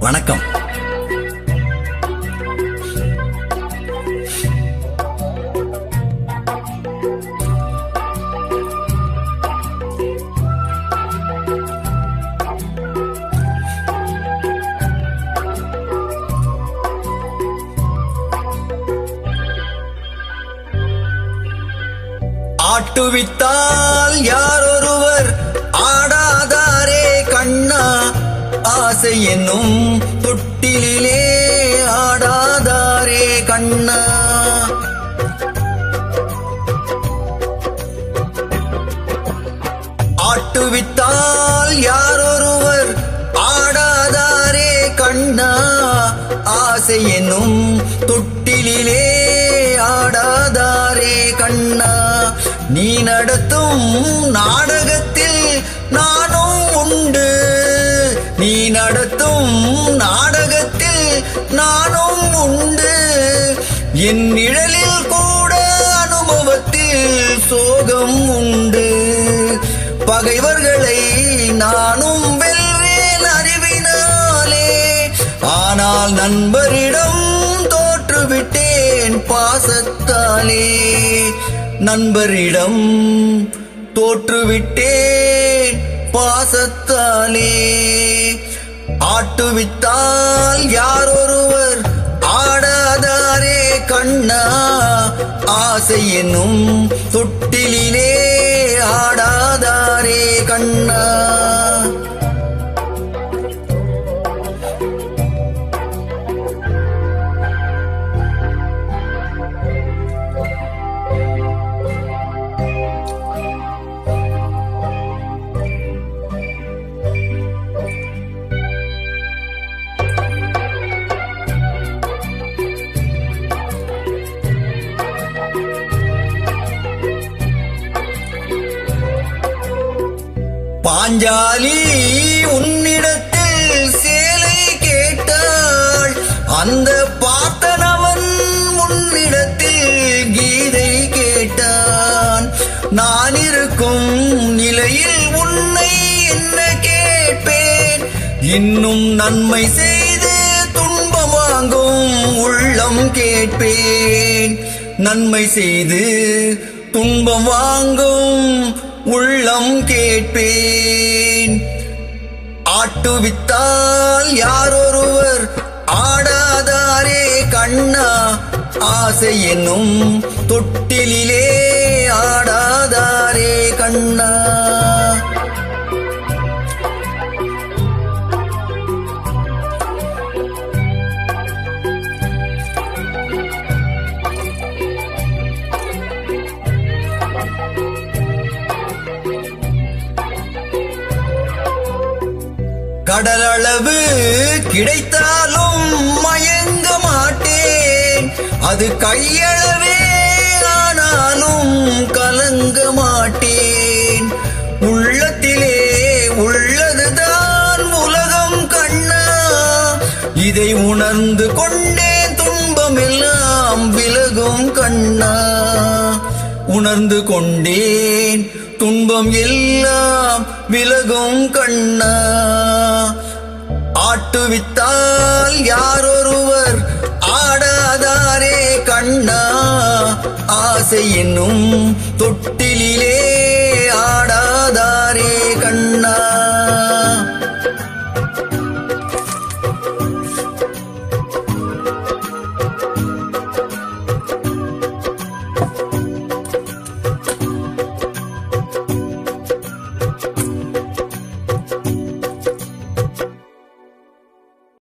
வணக்கம். ஆட்டுவித்தால் யாரொருவர் ஆடாதாரே கண்ணா, ஆசை என்னும் தொட்டிலே ஆடாதாரே கண்ணா. ஆட்டுவித்தால் யாரொருவர் ஆடாதாரே கண்ணா, ஆசை என்னும் தொட்டிலே ஆடாதாரே கண்ணா. நீ நடத்தும் நாடகத்தில் நானும் உண்டு, நீ நடத்தும் நாடகத்தில் நானும் உண்டு. என் நிழலில் கூட அனுபவத்தில் சோகம் உண்டு. பகைவர்களை நானும் வெல்வேன் அறிவினாலே, ஆனால் நண்பரிடம் தோற்றுவிட்டேன் பாசத்தாலே. நண்பரிடம் தோற்றுவிட்டேன் பாசத்தாலே. ஆட்டுவித்தால் யாரொருவர் ஆடாதாரே கண்ணா, ஆசை என்னும் தொட்டிலே ஆடாதாரே கண்ணா. பாஞ்சாலி உன்னிடத்தில் சேலை கேட்டாள், அந்த பார்த்தனவன் உன்னிடத்தில் கீதை கேட்டான். நான் இருக்கும் நிலையில் உன்னை என்ன கேட்பேன், இன்னும் நன்மை செய்து துன்பம் வாங்கும் உள்ளம் கேட்பேன். நன்மை செய்து துன்பம் வாங்கும் உள்ளம் கேட்பேன். ஆட்டுவித்தால் யாரொருவர் ஆடாதாரே கண்ணா, ஆசை என்னும் தொட்டிலே ஆடாதாரே கண்ணா. கடலளவு கிடைத்தாலும் மயங்க மாட்டேன், அது கையளவே ஆனாலும் கலங்க மாட்டேன். உள்ளத்திலே உள்ளதுதான் உலகம் கண்ணா, இதை உணர்ந்து கொண்டேன் துன்பம் எல்லாம் விலகும் கண்ணா. உணர்ந்து கொண்டேன் துன்பம் எல்லாம் விலகும் கண்ணா. ஆட்டுவித்தால் யாரொருவர் ஆடாதாரே கண்ணா, ஆசை என்னும் தொட்டிலே ஆடாதாரே கண்ணா.